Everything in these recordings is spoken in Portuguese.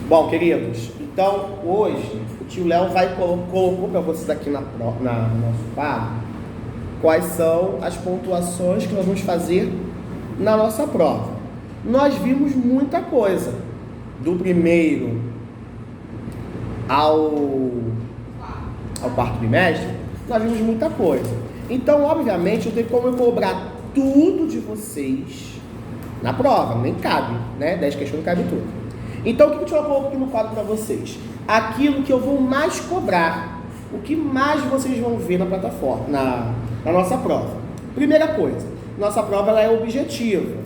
Bom, queridos, então hoje o tio Léo colocou para vocês aqui no nosso quadro quais são as pontuações que nós vamos fazer na nossa prova. Nós vimos muita coisa, do primeiro ao quarto trimestre, nós vimos muita coisa. Então, obviamente, eu tenho como eu cobrar tudo de vocês na prova, nem cabe, né? 10 questões não cabe tudo. Então, o que eu coloco aqui no quadro para vocês? Aquilo que eu vou mais cobrar, o que mais vocês vão ver na plataforma, na nossa prova. Primeira coisa, nossa prova ela é objetiva.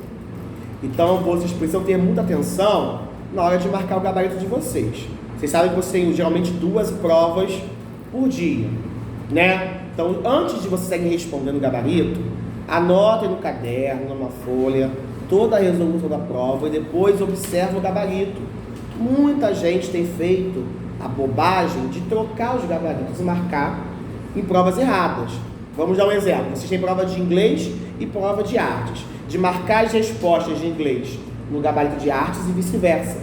Então, vocês precisam ter muita atenção na hora de marcar o gabarito de vocês. Vocês sabem que vocês têm geralmente 2 provas por dia, né? Então, antes de vocês seguirem respondendo o gabarito, anotem no caderno, numa folha, toda a resolução da prova e depois observa o gabarito. Muita gente tem feito a bobagem de trocar os gabaritos e marcar em provas erradas. Vamos dar um exemplo. Vocês têm prova de inglês e prova de artes. De marcar as respostas de inglês no gabarito de artes e vice-versa.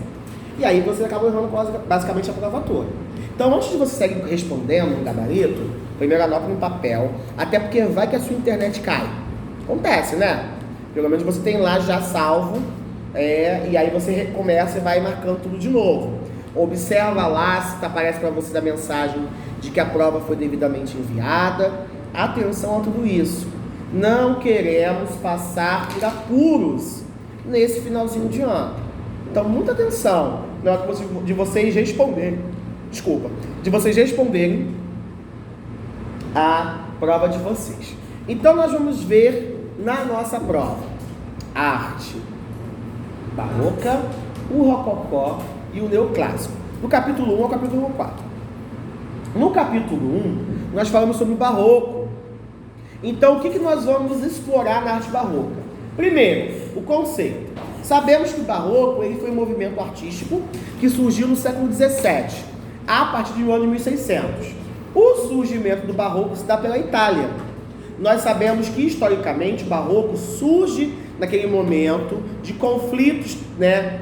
E aí você acaba errando basicamente a prova toda. Então, antes de você seguir respondendo no gabarito, primeiro anota no papel, até porque vai que a sua internet cai. Acontece, né? Pelo menos você tem lá já salvo, e aí você começa e vai marcando tudo de novo. Observa lá se aparece para você a mensagem de que a prova foi devidamente enviada. Atenção a tudo isso. Não queremos passar por apuros nesse finalzinho de ano. Então, muita atenção na hora de vocês responderem. De vocês responderem a prova de vocês. Então, nós vamos ver na nossa prova a arte barroca, o rococó e o neoclássico. No capítulo 1 ao capítulo 4. No capítulo 1, nós falamos sobre o barroco. Então, o que nós vamos explorar na arte barroca? Primeiro, o conceito. Sabemos que o barroco ele foi um movimento artístico que surgiu no século XVII, a partir do ano de 1600. O surgimento do barroco se dá pela Itália. Nós sabemos que, historicamente, o barroco surge naquele momento de conflitos, né,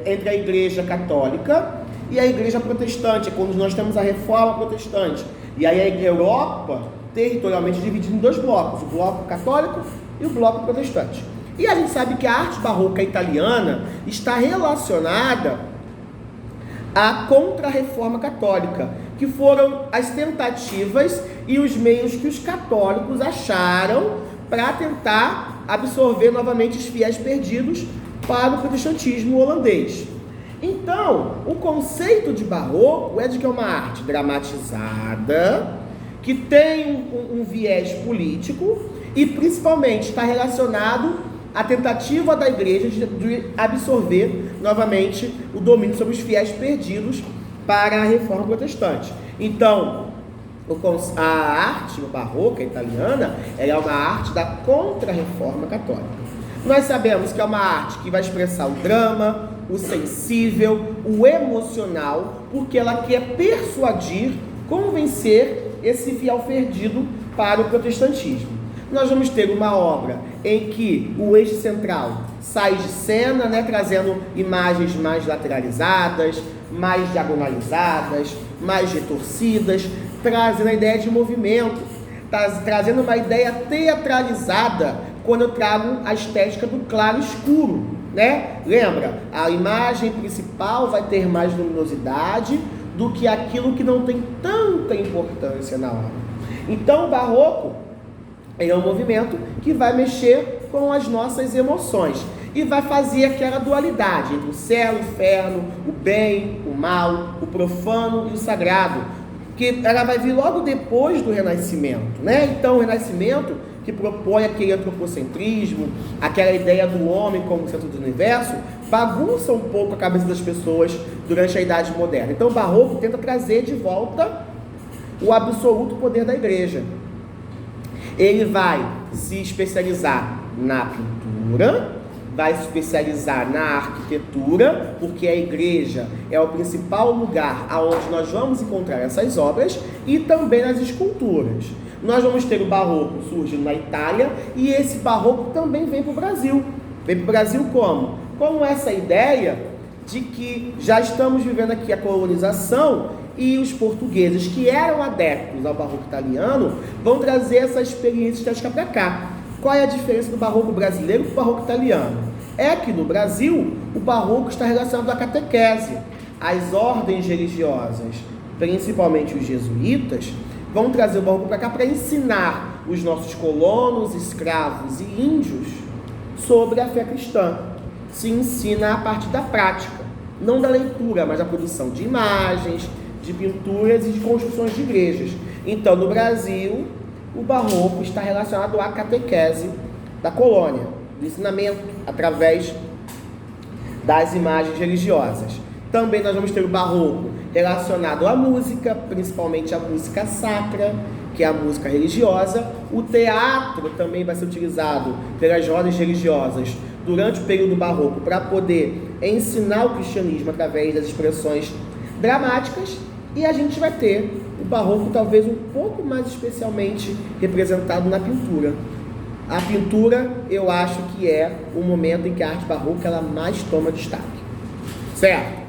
entre a Igreja Católica e a Igreja Protestante, quando nós temos a Reforma Protestante. E aí a Europa, territorialmente, dividida em 2 blocos, o bloco católico e o bloco protestante. E a gente sabe que a arte barroca italiana está relacionada à Contra-Reforma Católica, que foram as tentativas e os meios que os católicos acharam para tentar absorver novamente os fiéis perdidos para o protestantismo holandês. Então, o conceito de barroco é de que é uma arte dramatizada, que tem um viés político e principalmente está relacionado à tentativa da igreja de absorver novamente o domínio sobre os fiéis perdidos para a reforma protestante. Então, a arte barroca italiana é uma arte da contra-reforma católica. Nós sabemos que é uma arte que vai expressar o drama, o sensível, o emocional, porque ela quer persuadir, convencer esse fiel perdido para o protestantismo. Nós vamos ter uma obra em que o eixo central sai de cena, né, trazendo imagens mais lateralizadas, mais diagonalizadas, mais retorcidas, trazendo a ideia de movimento, trazendo uma ideia teatralizada quando eu trago a estética do claro escuro, né? Lembra? A imagem principal vai ter mais luminosidade do que aquilo que não tem tanta importância na obra. Então, o barroco é um movimento que vai mexer com as nossas emoções e vai fazer aquela dualidade entre o céu e o inferno, o bem, o mal, o profano e o sagrado, que ela vai vir logo depois do Renascimento, né? Então, o Renascimento, que propõe aquele antropocentrismo, aquela ideia do homem como centro do universo, bagunça um pouco a cabeça das pessoas durante a Idade Moderna. Então, o barroco tenta trazer de volta o absoluto poder da igreja. Ele vai se especializar na pintura, vai se especializar na arquitetura, porque a igreja é o principal lugar onde nós vamos encontrar essas obras, e também nas esculturas. Nós vamos ter o barroco surgindo na Itália, e esse barroco também vem para o Brasil. Vem para o Brasil como? Com essa ideia de que já estamos vivendo aqui a colonização e os portugueses que eram adeptos ao barroco italiano vão trazer essa experiência estética para cá. Qual é a diferença do barroco brasileiro para o barroco italiano? É que no Brasil o barroco está relacionado à catequese. As ordens religiosas, principalmente os jesuítas, vão trazer o barroco para cá para ensinar os nossos colonos, escravos e índios sobre a fé cristã. Se ensina a partir da prática, não da leitura, mas da produção de imagens, de pinturas e de construções de igrejas. Então, no Brasil, o barroco está relacionado à catequese da colônia, do ensinamento através das imagens religiosas. Também nós vamos ter o barroco relacionado à música, principalmente à música sacra, que é a música religiosa. O teatro também vai ser utilizado pelas ordens religiosas durante o período barroco para poder ensinar o cristianismo através das expressões dramáticas. E a gente vai ter o barroco talvez um pouco mais especialmente representado na pintura. A pintura, eu acho que é o momento em que a arte barroca ela mais toma destaque. Certo?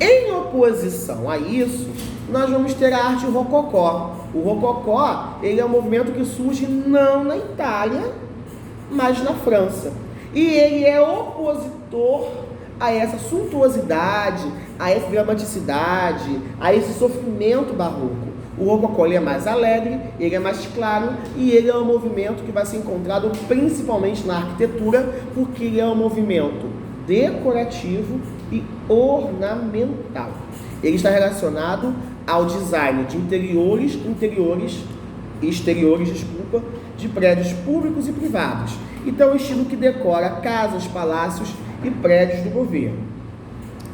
Em oposição a isso, nós vamos ter a arte rococó. O rococó, ele é um movimento que surge não na Itália, mas na França. E ele é opositor a essa suntuosidade, a essa dramaticidade, a esse sofrimento barroco. O rococó ele é mais alegre, ele é mais claro e ele é um movimento que vai ser encontrado principalmente na arquitetura, porque ele é um movimento decorativo e ornamental. Ele está relacionado ao design de exteriores, de prédios públicos e privados. Então, é um estilo que decora casas, palácios e prédios do governo.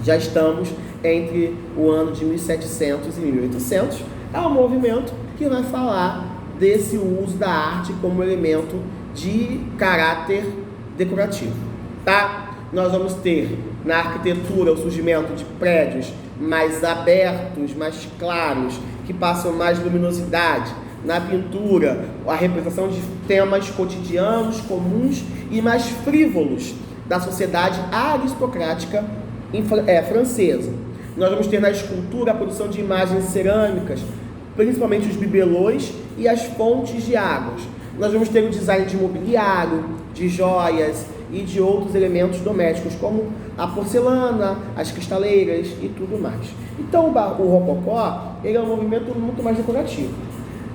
Já estamos entre o ano de 1700 e 1800. É um movimento que vai falar desse uso da arte como elemento de caráter decorativo, tá? Nós vamos ter na arquitetura o surgimento de prédios mais abertos, mais claros, que passam mais luminosidade. Na pintura, a representação de temas cotidianos, comuns e mais frívolos da sociedade aristocrática francesa. Nós vamos ter na escultura a produção de imagens cerâmicas, principalmente os bibelôs e as fontes de águas. Nós vamos ter o design de mobiliário, de joias e de outros elementos domésticos, como a porcelana, as cristaleiras e tudo mais. Então, o rococó ele é um movimento muito mais decorativo.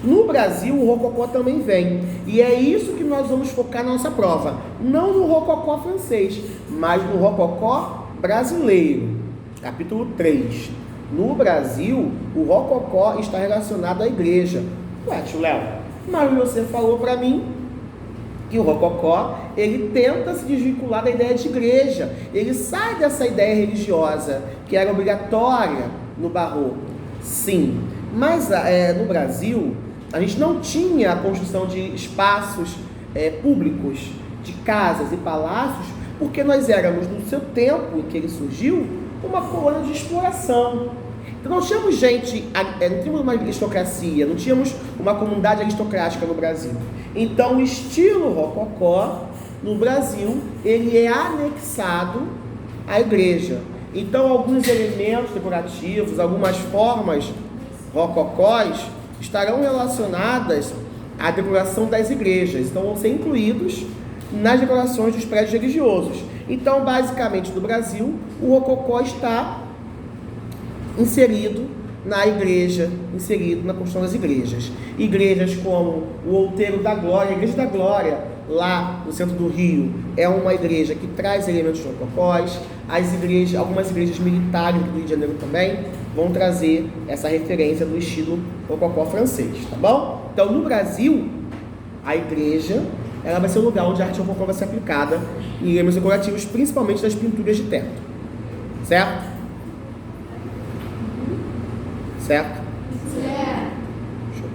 No Brasil, o rococó também vem, e é isso que nós vamos focar na nossa prova. Não no rococó francês, mas no rococó brasileiro. Capítulo 3. No Brasil, o rococó está relacionado à igreja. Ué, tio Léo, mas você falou para mim que o rococó, ele tenta se desvincular da ideia de igreja. Ele sai dessa ideia religiosa, que era obrigatória no barroco. Sim, mas no Brasil, a gente não tinha a construção de espaços públicos, de casas e palácios, porque nós éramos, no seu tempo em que ele surgiu, uma colônia de exploração. Então não tínhamos não tínhamos uma aristocracia, não tínhamos uma comunidade aristocrática no Brasil. Então o estilo rococó no Brasil, ele é anexado à igreja. Então alguns elementos decorativos, algumas formas rococós estarão relacionadas à decoração das igrejas, então vão ser incluídos nas decorações dos prédios religiosos. Então, basicamente, no Brasil, o rococó está inserido na igreja, inserido na construção das igrejas. Igrejas como o Outeiro da Glória, a Igreja da Glória, lá no centro do Rio, é uma igreja que traz elementos rococós. Algumas igrejas militares do Rio de Janeiro também vão trazer essa referência do estilo rococó francês, tá bom? Então, no Brasil, a igreja ela vai ser o lugar onde a arte rococó vai ser aplicada em elementos decorativos, principalmente nas pinturas de teto. Certo? Certo? Show.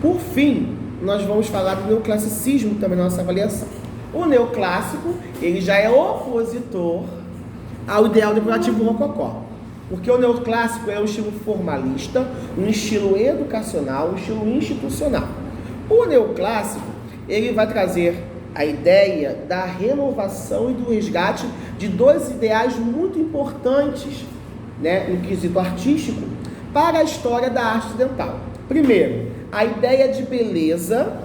Por fim, nós vamos falar do neoclassicismo também na nossa avaliação. O neoclássico, ele já é opositor ao ideal decorativo do rococó. Porque o neoclássico é um estilo formalista, um estilo educacional, um estilo institucional. O neoclássico, ele vai trazer a ideia da renovação e do resgate de dois ideais muito importantes, né, no quesito artístico, para a história da arte ocidental. Primeiro, a ideia de beleza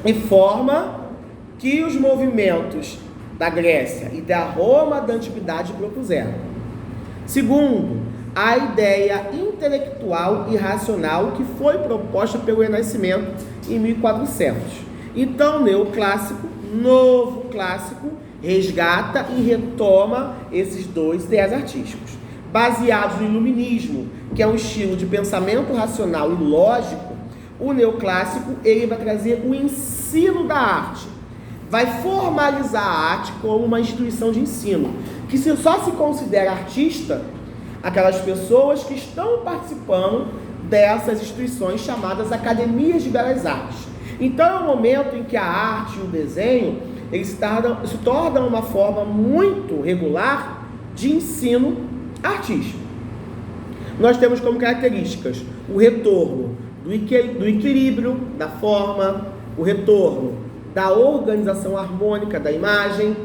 e forma que os movimentos da Grécia e da Roma da Antiguidade propuseram. Segundo, a ideia intelectual e racional que foi proposta pelo Renascimento em 1400. Então, o neoclássico, novo clássico, resgata e retoma esses dois ideais artísticos. Baseados no iluminismo, que é um estilo de pensamento racional e lógico, o neoclássico ele vai trazer o ensino da arte. Vai formalizar a arte como uma instituição de ensino, que só se considera artista aquelas pessoas que estão participando dessas instituições chamadas academias de belas artes. Então é um momento em que a arte e o desenho eles se tornam uma forma muito regular de ensino artístico. Nós temos como características o retorno do equilíbrio da forma, o retorno da organização harmônica da imagem,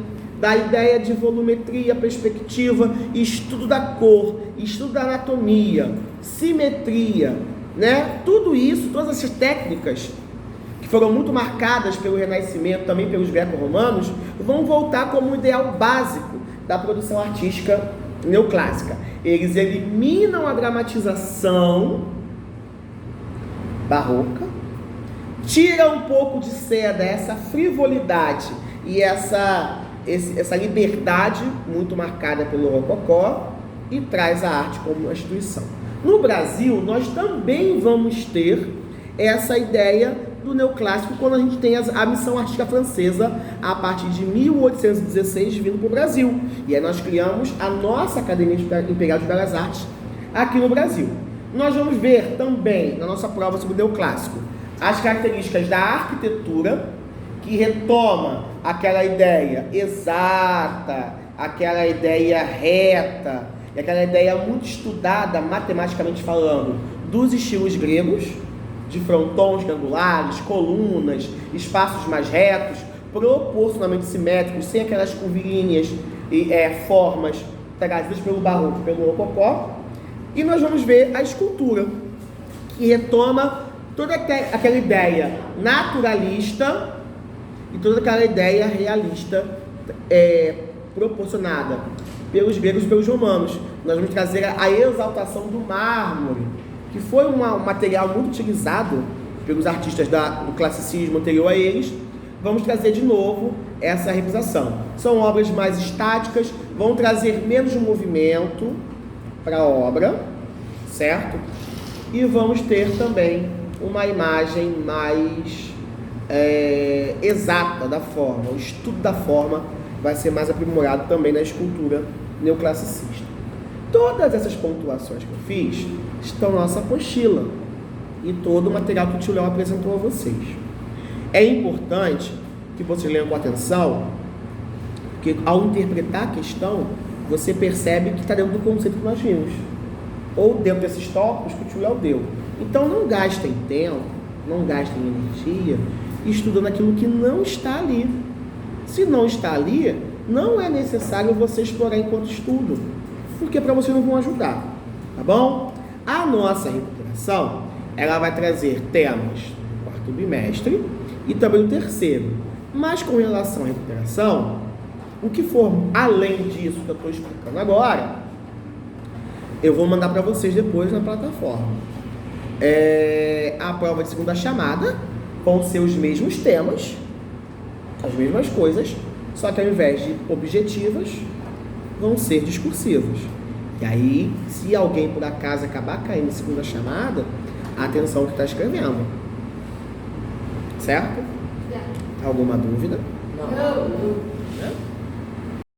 da ideia de volumetria, perspectiva, estudo da cor, estudo da anatomia, simetria, né? Tudo isso, todas essas técnicas que foram muito marcadas pelo Renascimento, também pelos greco-romanos, vão voltar como um ideal básico da produção artística neoclássica. Eles eliminam a dramatização barroca, tiram um pouco de seda essa frivolidade e essa liberdade muito marcada pelo rococó e traz a arte como uma instituição. No Brasil, nós também vamos ter essa ideia do neoclássico quando a gente tem a missão artística francesa a partir de 1816 vindo para o Brasil. E aí nós criamos a nossa Academia Imperial de Belas Artes aqui no Brasil. Nós vamos ver também na nossa prova sobre o neoclássico as características da arquitetura, que retoma aquela ideia exata, aquela ideia reta, e aquela ideia muito estudada, matematicamente falando, dos estilos gregos, de frontons angulares, colunas, espaços mais retos, proporcionalmente simétricos, sem aquelas curvilíneas e formas trazidas pelo barroco, pelo rococó. E nós vamos ver a escultura, que retoma toda aquela ideia naturalista e toda aquela ideia realista proporcionada pelos gregos e pelos romanos. Nós vamos trazer a exaltação do mármore, que foi um material muito utilizado pelos artistas do classicismo anterior a eles. Vamos trazer de novo essa realização. São obras mais estáticas, vão trazer menos movimento para a obra, certo? E vamos ter também uma imagem mais exata da forma. O estudo da forma vai ser mais aprimorado também na escultura neoclassicista. Todas essas pontuações que eu fiz estão na nossa apostila e todo o material que o tio Léo apresentou a vocês. É importante que vocês leiam com atenção, porque ao interpretar a questão, você percebe que está dentro do conceito que nós vimos, ou dentro desses tópicos que o tio Léo deu. Então não gastem tempo, não gastem energia estudando aquilo que não está ali. Se não está ali, não é necessário você explorar enquanto estudo, porque para vocês não vão ajudar, tá bom? A nossa recuperação, ela vai trazer temas do quarto bimestre e também do terceiro. Mas com relação à recuperação, o que for além disso que eu estou explicando agora, eu vou mandar para vocês depois na plataforma. A prova de segunda chamada vão ser os mesmos temas, as mesmas coisas, só que ao invés de objetivas, vão ser discursivas. E aí, se alguém por acaso acabar caindo em segunda chamada, atenção que está escrevendo. Certo? Alguma dúvida? Não.